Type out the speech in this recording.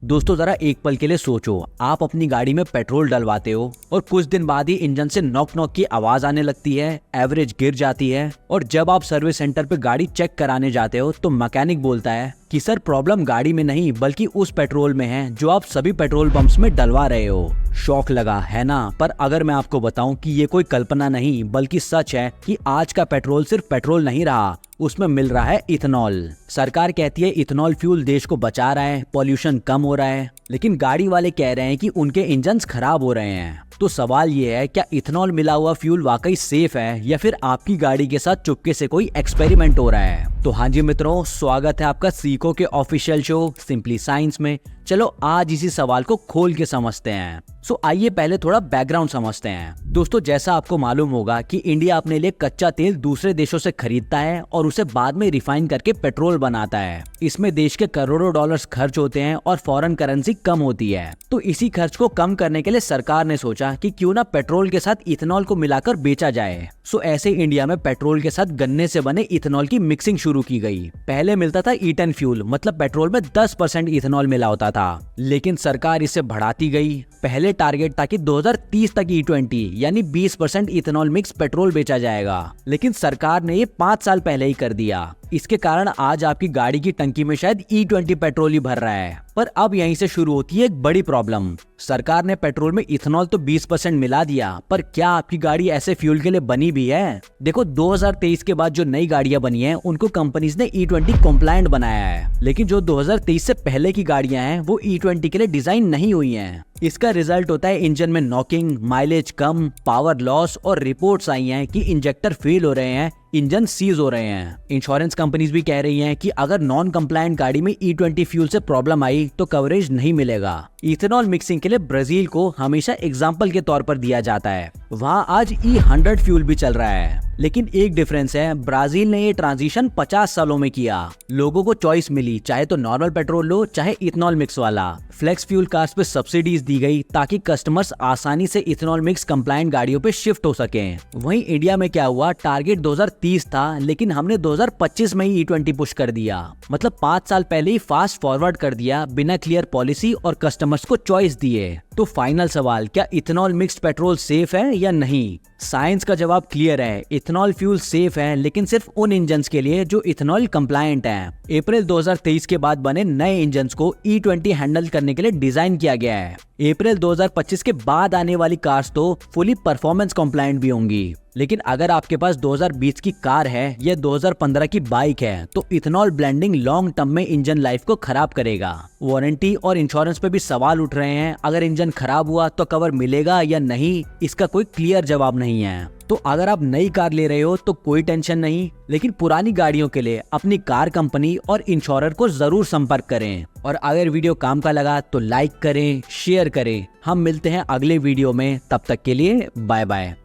दोस्तों जरा एक पल के लिए सोचो, आप अपनी गाड़ी में पेट्रोल डलवाते हो और कुछ दिन बाद ही इंजन से नॉक नॉक की आवाज आने लगती है, एवरेज गिर जाती है और जब आप सर्विस सेंटर पे गाड़ी चेक कराने जाते हो तो मैकेनिक बोलता है कि सर प्रॉब्लम गाड़ी में नहीं बल्कि उस पेट्रोल में है जो आप सभी पेट्रोल पंप्स में डलवा रहे हो। शॉक लगा है ना? पर अगर मैं आपको बताऊं कि ये कोई कल्पना नहीं बल्कि सच है कि आज का पेट्रोल सिर्फ पेट्रोल नहीं रहा, उसमें मिल रहा है इथेनॉल। सरकार कहती है इथेनॉल फ्यूल देश को बचा रहा है, पॉल्यूशन कम हो रहा है, लेकिन गाड़ी वाले कह रहे हैं कि उनके इंजन्स खराब हो रहे हैं। तो सवाल ये है, क्या इथेनॉल मिला हुआ फ्यूल वाकई सेफ है या फिर आपकी गाड़ी के साथ चुपके से कोई एक्सपेरिमेंट हो रहा है? तो हाँ जी मित्रों, स्वागत है आपका सीको के ऑफिशियल शो सिंपली साइंस में। चलो आज इसी सवाल को खोल के समझते हैं। आइए पहले थोड़ा बैकग्राउंड समझते हैं। दोस्तों जैसा आपको मालूम होगा कि इंडिया अपने लिए कच्चा तेल दूसरे देशों से खरीदता है और उसे बाद में रिफाइन करके पेट्रोल बनाता है। इसमें देश के करोड़ों डॉलर्स खर्च होते हैं और फॉरेन करेंसी कम होती है। तो इसी खर्च को कम करने के लिए सरकार ने सोचा कि क्यों ना पेट्रोल के साथ इथेनॉल को मिलाकर बेचा जाए। ऐसे इंडिया में पेट्रोल के साथ गन्ने से बने इथेनॉल की मिक्सिंग शुरू की गई। पहले मिलता था E10 फ्यूल, मतलब पेट्रोल में 10% इथेनॉल मिला होता था, लेकिन सरकार इसे बढ़ाती गई। पहले टारगेट था कि 2030 तक E20 यानी 20% इथेनॉल मिक्स पेट्रोल बेचा जाएगा, लेकिन सरकार ने ये 5 साल पहले ही कर दिया। इसके कारण आज आपकी गाड़ी की टंकी में शायद E20 पेट्रोल ही भर रहा है। पर अब यहीं से शुरू होती है एक बड़ी प्रॉब्लम। सरकार ने पेट्रोल में इथेनॉल तो 20% मिला दिया, पर क्या आपकी गाड़ी ऐसे फ्यूल के लिए बनी भी है? देखो 2023 के बाद जो नई गाड़ियां बनी हैं उनको कंपनीज ने E20 कॉम्प्लायंट बनाया है, लेकिन जो 2023 से पहले की गाड़ियां हैं वो E20 के लिए डिजाइन नहीं हुई हैं। इसका रिजल्ट होता है इंजन में नॉकिंग, माइलेज कम, पावर लॉस और रिपोर्ट्स आई हैं कि इंजेक्टर फेल हो रहे हैं, इंजन सीज हो रहे हैं। इंश्योरेंस कंपनीज भी कह रही हैं कि अगर नॉन कंप्लायंट गाड़ी में E20 फ्यूल से प्रॉब्लम आई तो कवरेज नहीं मिलेगा। इथेनॉल मिक्सिंग के लिए ब्राजील को हमेशा एग्जाम्पल के तौर पर दिया जाता है। वहाँ आज E100 फ्यूल भी चल रहा है, लेकिन एक डिफरेंस है, ब्राजील ने ये ट्रांजिशन 50 सालों में किया। लोगों को चॉइस मिली, चाहे तो नॉर्मल पेट्रोल लो चाहे इथेनॉल मिक्स वाला। फ्लेक्स फ्यूल कार्स पे सब्सिडीज दी गई ताकि कस्टमर्स आसानी से इथेनॉल मिक्स कंप्लायंट गाड़ियों पे शिफ्ट हो सकें। वहीं इंडिया में क्या हुआ, टारगेट 2030 था, लेकिन हमने 2025 में ही E20 पुश कर दिया। मतलब 5 साल पहले ही फास्ट फॉरवर्ड कर दिया बिना क्लियर पॉलिसी और कस्टमर्स को चॉइस दिए। तो फाइनल सवाल, क्या इथेनॉल मिक्स्ड पेट्रोल सेफ है या नहीं? साइंस का जवाब क्लियर है, इथेनॉल फ्यूल सेफ है, लेकिन सिर्फ उन इंजन्स के लिए जो इथेनॉल कंप्लायंट हैं। अप्रैल 2023 के बाद बने नए इंजन्स को E20 हैंडल करने के लिए डिजाइन किया गया है। अप्रैल 2025 के बाद आने वाली कार्स तो फुली परफॉर्मेंस कंप्लायंट भी होंगी, लेकिन अगर आपके पास 2020 की कार है या 2015 की बाइक है तो इथेनॉल ब्लेंडिंग लॉन्ग टर्म में इंजन लाइफ को खराब करेगा। वारंटी और इंश्योरेंस पे भी सवाल उठ रहे हैं, अगर इंजन खराब हुआ तो कवर मिलेगा या नहीं, इसका कोई क्लियर जवाब नहीं है। तो अगर आप नई कार ले रहे हो तो कोई टेंशन नहीं, लेकिन पुरानी गाड़ियों के लिए अपनी कार कंपनी और इंश्योरर को जरूर संपर्क करें। और अगर वीडियो काम का लगा तो लाइक करें, शेयर करें। हम मिलते हैं अगले वीडियो में, तब तक के लिए बाय बाय।